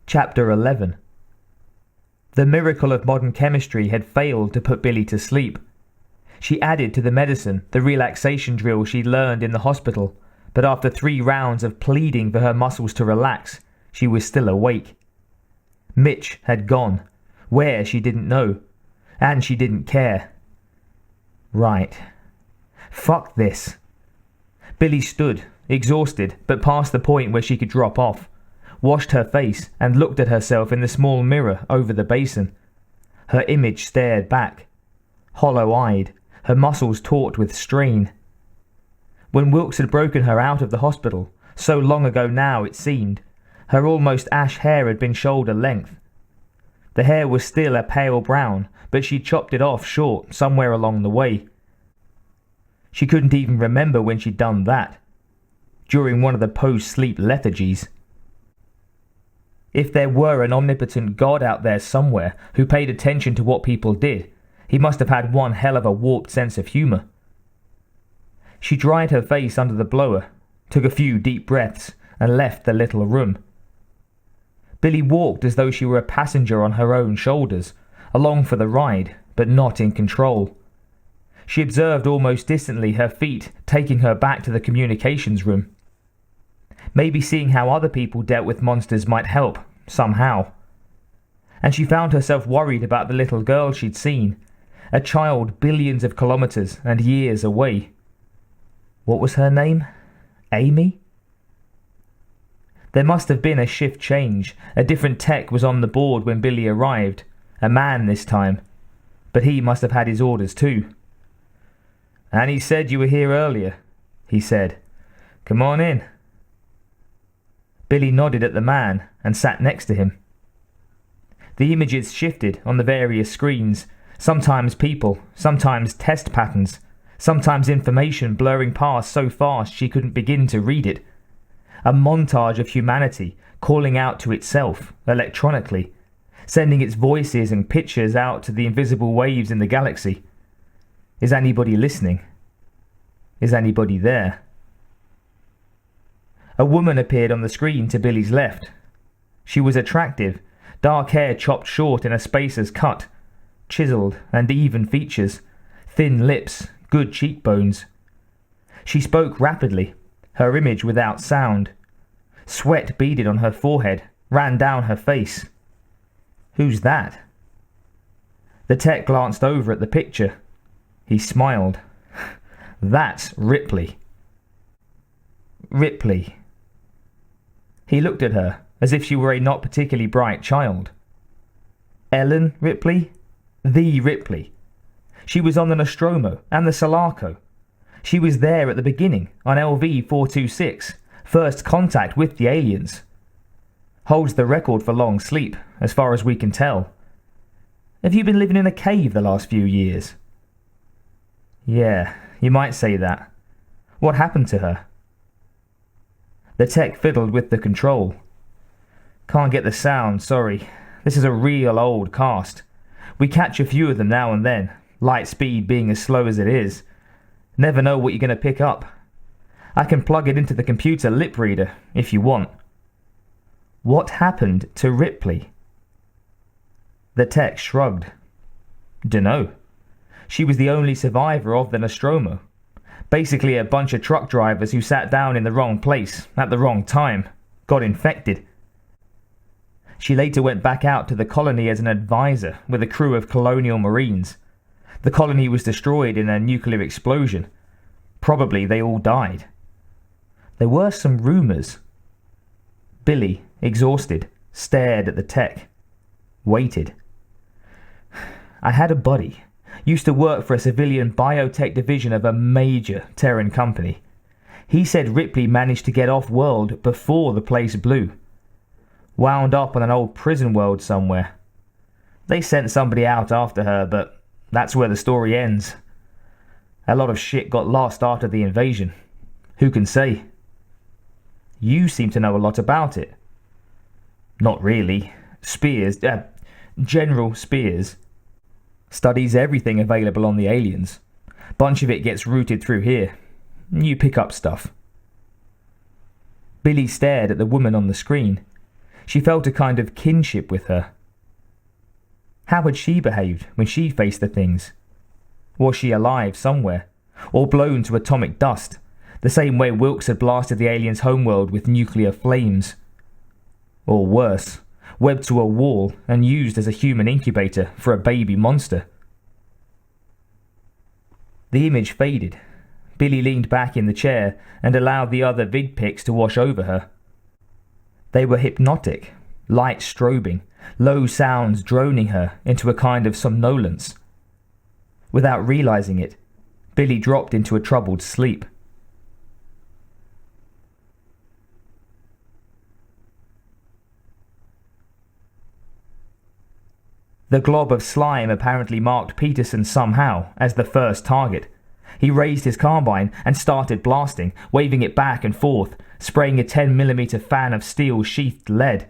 Chapter 11. The miracle of modern chemistry had failed to put Billy to sleep. She added to the medicine the relaxation drill she'd learned in the hospital, but after 3 rounds of pleading for her muscles to relax, she was still awake. Mitch had gone. Where, she didn't know. And she didn't care. Right. Fuck this. Billy stood, exhausted, but past the point where she could drop off, washed her face and looked at herself in the small mirror over the basin. Her image stared back, hollow-eyed, her muscles taut with strain. When Wilkes had broken her out of the hospital, so long ago now it seemed, her almost ash hair had been shoulder length. The hair was still a pale brown, but she'd chopped it off short somewhere along the way. She couldn't even remember when she'd done that. During one of the post-sleep lethargies. If there were an omnipotent God out there somewhere who paid attention to what people did, he must have had one hell of a warped sense of humour. She dried her face under the blower, took a few deep breaths, and left the little room. Billy walked as though she were a passenger on her own shoulders, along for the ride, but not in control. She observed almost distantly her feet taking her back to the communications room. Maybe seeing how other people dealt with monsters might help, somehow. And she found herself worried about the little girl she'd seen, a child billions of kilometers and years away. What was her name? Amy? There must have been a shift change. A different tech was on the board when Billy arrived. A man this time. But he must have had his orders too. "And he said you were here earlier," he said. "Come on in." Billy nodded at the man and sat next to him. The images shifted on the various screens, sometimes people, sometimes test patterns, sometimes information blurring past so fast she couldn't begin to read it. A montage of humanity calling out to itself, electronically, sending its voices and pictures out to the invisible waves in the galaxy. Is anybody listening? Is anybody there? A woman appeared on the screen to Billy's left. She was attractive, dark hair chopped short in a spacer's cut, chiseled and even features, thin lips, good cheekbones. She spoke rapidly, her image without sound. Sweat beaded on her forehead, ran down her face. Who's that? The tech glanced over at the picture. He smiled. That's Ripley. Ripley. He looked at her as if she were a not particularly bright child. Ellen Ripley? The Ripley. She was on the Nostromo and the Sulaco. She was there at the beginning, on LV-426, first contact with the aliens. Holds the record for long sleep, as far as we can tell. Have you been living in a cave the last few years? Yeah, you might say that. What happened to her? The tech fiddled with the control. Can't get the sound, sorry. This is a real old cast. We catch a few of them now and then, light speed being as slow as it is. Never know what you're going to pick up. I can plug it into the computer lip reader, if you want. What happened to Ripley? The tech shrugged. Dunno. She was the only survivor of the Nostromo. Basically a bunch of truck drivers who sat down in the wrong place, at the wrong time, got infected. She later went back out to the colony as an advisor with a crew of colonial marines. The colony was destroyed in a nuclear explosion. Probably they all died. There were some rumours. Billy, exhausted, stared at the tech. Waited. I had a buddy. Used to work for a civilian biotech division of a major Terran company. He said Ripley managed to get off-world before the place blew. Wound up on an old prison world somewhere. They sent somebody out after her, but that's where the story ends. A lot of shit got lost after the invasion. Who can say? You seem to know a lot about it. Not really. General Spears studies everything available on the aliens. Bunch of it gets routed through here. You pick up stuff. Billy stared at the woman on the screen. She felt a kind of kinship with her. How had she behaved when she faced the things? Was she alive somewhere, or blown to atomic dust, the same way Wilkes had blasted the alien's homeworld with nuclear flames? Or worse, webbed to a wall and used as a human incubator for a baby monster? The image faded. Billy leaned back in the chair and allowed the other vid pics to wash over her. They were hypnotic, light strobing, low sounds droning her into a kind of somnolence. Without realizing it, Billy dropped into a troubled sleep. The glob of slime apparently marked Peterson somehow as the first target. He raised his carbine and started blasting, waving it back and forth, spraying a 10mm fan of steel-sheathed lead.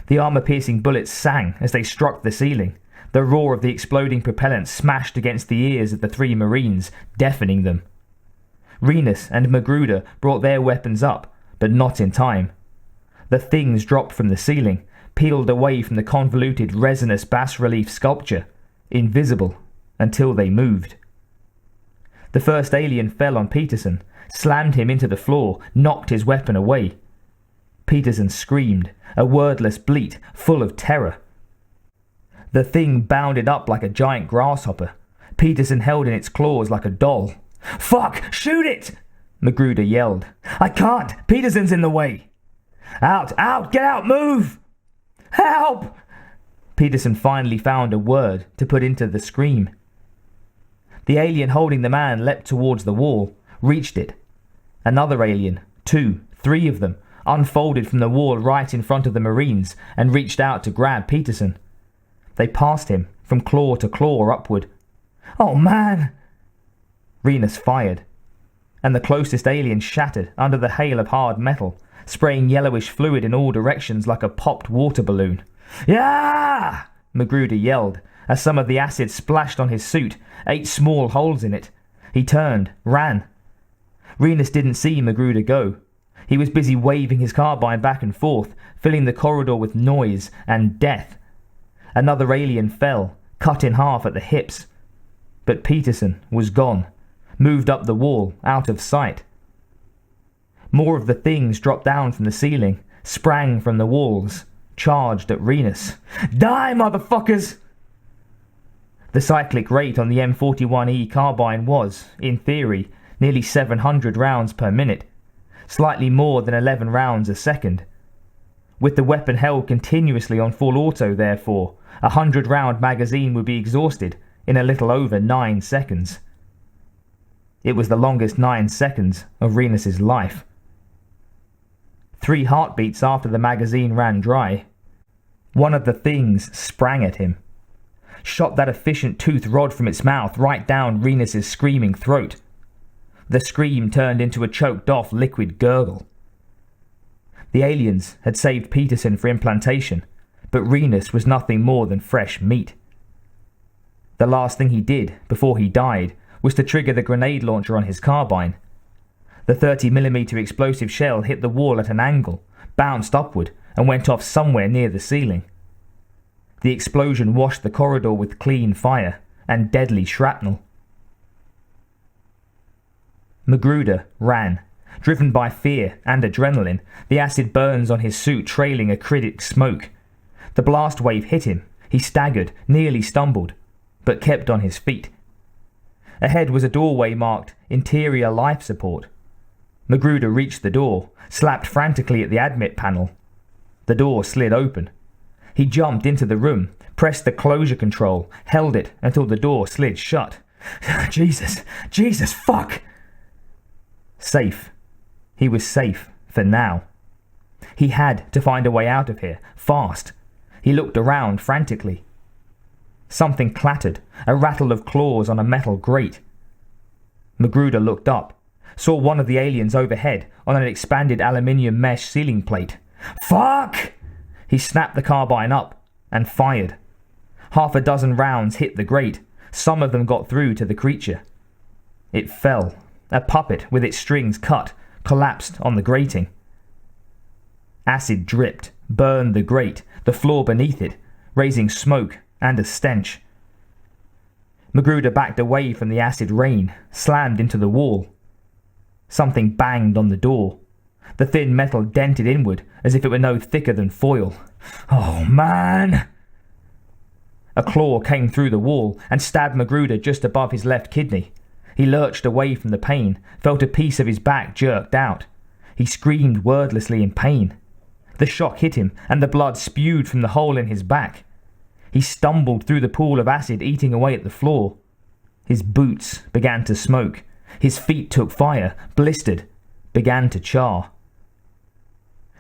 The armor-piercing bullets sang as they struck the ceiling. The roar of the exploding propellant smashed against the ears of the three Marines, deafening them. Renus and Magruder brought their weapons up, but not in time. The things dropped from the ceiling, peeled away from the convoluted resinous bas-relief sculpture, invisible until they moved. The first alien fell on Peterson, slammed him into the floor, knocked his weapon away. Peterson screamed, a wordless bleat full of terror. The thing bounded up like a giant grasshopper. Peterson held in its claws like a doll. "Fuck! Shoot it!" Magruder yelled. "I can't! Peterson's in the way!" "Out! Out! Get out! Move!" "Help!" Peterson finally found a word to put into the scream. The alien holding the man leapt towards the wall, reached it. Another alien, 2, 3 of them, unfolded from the wall right in front of the Marines and reached out to grab Peterson. They passed him from claw to claw upward. "Oh man!" Renus fired, and the closest alien shattered under the hail of hard metal, spraying yellowish fluid in all directions like a popped water balloon. "Yeah!" Magruder yelled, as some of the acid splashed on his suit, 8 small holes in it. He turned, ran. Renus didn't see Magruder go. He was busy waving his carbine back and forth, filling the corridor with noise and death. Another alien fell, cut in half at the hips. But Peterson was gone, moved up the wall, out of sight. More of the things dropped down from the ceiling, sprang from the walls, charged at Renus. "Die, motherfuckers!" The cyclic rate on the M41E carbine was, in theory, nearly 700 rounds per minute, slightly more than 11 rounds a second. With the weapon held continuously on full auto, therefore, a 100-round magazine would be exhausted in a little over 9 seconds. It was the longest 9 seconds of Renus's life. 3 heartbeats after the magazine ran dry, one of the things sprang at him, shot that efficient toothed rod from its mouth right down Renus's screaming throat. The scream turned into a choked-off liquid gurgle. The aliens had saved Peterson for implantation, but Renus was nothing more than fresh meat. The last thing he did before he died was to trigger the grenade launcher on his carbine. The 30mm explosive shell hit the wall at an angle, bounced upward, and went off somewhere near the ceiling. The explosion washed the corridor with clean fire and deadly shrapnel. Magruder ran, driven by fear and adrenaline, the acid burns on his suit trailing acritic smoke. The blast wave hit him. He staggered, nearly stumbled, but kept on his feet. Ahead was a doorway marked Interior Life Support. Magruder reached the door, slapped frantically at the admit panel. The door slid open. He jumped into the room, pressed the closure control, held it until the door slid shut. Jesus, fuck! Safe. He was safe, for now. He had to find a way out of here, fast. He looked around frantically. Something clattered, a rattle of claws on a metal grate. Magruder looked up, saw one of the aliens overhead on an expanded aluminium mesh ceiling plate. Fuck! He snapped the carbine up and fired. 6 rounds hit the grate. Some of them got through to the creature. It fell. A puppet with its strings cut collapsed on the grating. Acid dripped, burned the grate, the floor beneath it, raising smoke and a stench. Magruder backed away from the acid rain, slammed into the wall. Something banged on the door. The thin metal dented inward as if it were no thicker than foil. Oh, man! A claw came through the wall and stabbed Magruder just above his left kidney. He lurched away from the pain, felt a piece of his back jerked out. He screamed wordlessly in pain. The shock hit him, and the blood spewed from the hole in his back. He stumbled through the pool of acid eating away at the floor. His boots began to smoke. His feet took fire, blistered, began to char.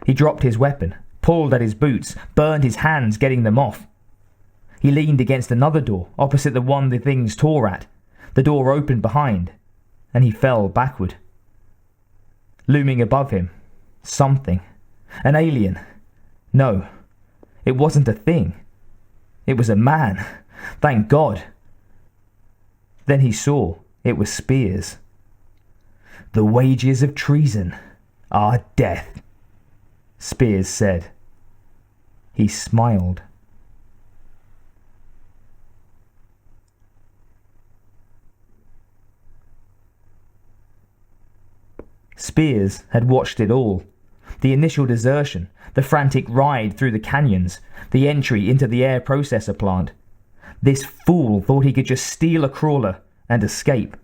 He dropped his weapon, pulled at his boots, burned his hands getting them off. He leaned against another door, opposite the one the things tore at. The door opened behind, and he fell backward. Looming above him, something. An alien. No, it wasn't a thing. It was a man. Thank God. Then he saw it was Spears. The wages of treason are death, Spears said. He smiled. Spears had watched it all. The initial desertion, the frantic ride through the canyons, the entry into the air processor plant. This fool thought he could just steal a crawler and escape.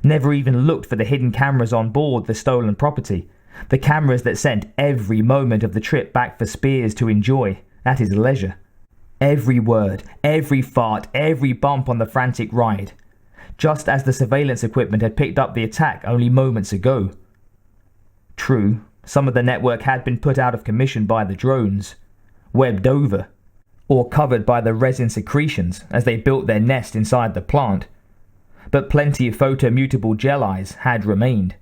Never even looked for the hidden cameras on board the stolen property, the cameras that sent every moment of the trip back for Spears to enjoy at his leisure. Every word, every fart, every bump on the frantic ride, just as the surveillance equipment had picked up the attack only moments ago. True, some of the network had been put out of commission by the drones, webbed over, or covered by the resin secretions as they built their nest inside the plant, but plenty of photo-mutable gel eyes had remained.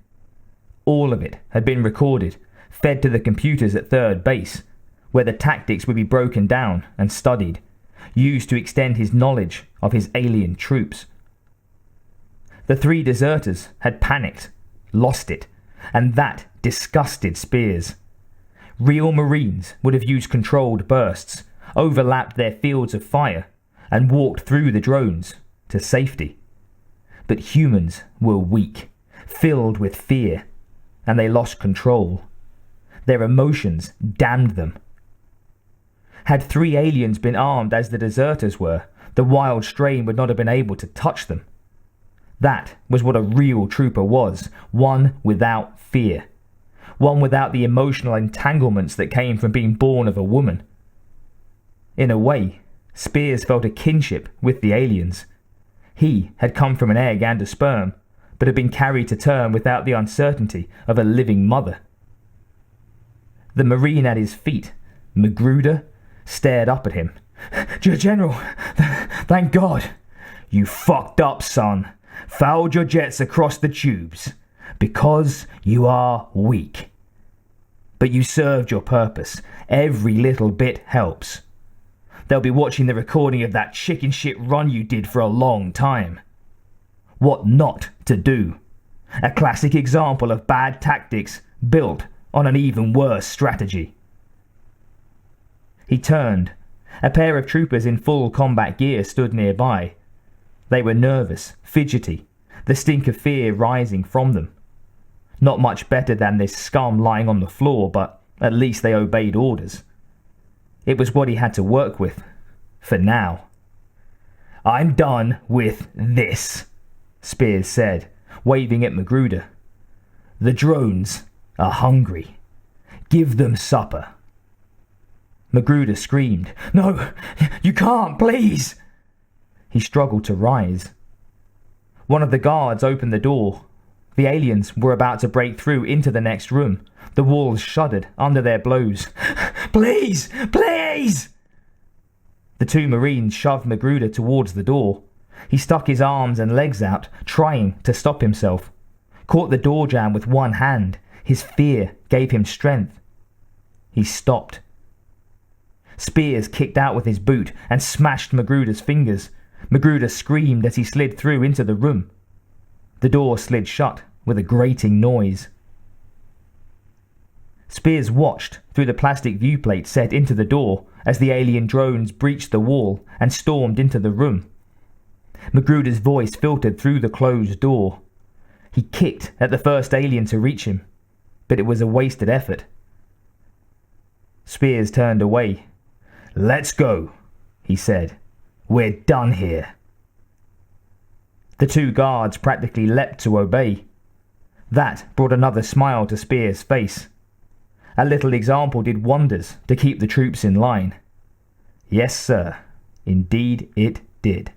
All of it had been recorded, fed to the computers at third base, where the tactics would be broken down and studied, used to extend his knowledge of his alien troops. The three deserters had panicked, lost it, and that disgusted Spears. Real Marines would have used controlled bursts, overlapped their fields of fire, and walked through the drones to safety. But humans were weak, filled with fear, and they lost control. Their emotions damned them. Had three aliens been armed as the deserters were, the wild strain would not have been able to touch them. That was what a real trooper was, one without fear. One without the emotional entanglements that came from being born of a woman. In a way, Spears felt a kinship with the aliens. He had come from an egg and a sperm, but had been carried to term without the uncertainty of a living mother. The Marine at his feet, Magruder, stared up at him. General, thank God. You fucked up, son. Fouled your jets across the tubes. Because you are weak. But you served your purpose. Every little bit helps. They'll be watching the recording of that chicken shit run you did for a long time. What not to do. A classic example of bad tactics built on an even worse strategy. He turned. A pair of troopers in full combat gear stood nearby. They were nervous, fidgety, the stink of fear rising from them. Not much better than this scum lying on the floor, but at least they obeyed orders. It was what he had to work with, for now. I'm done with this, Spears said, waving at Magruder. The drones are hungry. Give them supper. Magruder screamed, No, you can't, please! He struggled to rise. One of the guards opened the door. The aliens were about to break through into the next room. The walls shuddered under their blows. Please! Please! The two Marines shoved Magruder towards the door. He stuck his arms and legs out, trying to stop himself. Caught the door jamb with one hand. His fear gave him strength. He stopped. Spears kicked out with his boot and smashed Magruder's fingers. Magruder screamed as he slid through into the room. The door slid shut with a grating noise. Spears watched through the plastic viewplate set into the door as the alien drones breached the wall and stormed into the room. Magruder's voice filtered through the closed door. He kicked at the first alien to reach him, but it was a wasted effort. Spears turned away. "Let's go," he said. "We're done here." The two guards practically leapt to obey. That brought another smile to Spears' face. A little example did wonders to keep the troops in line. Yes, sir. Indeed it did.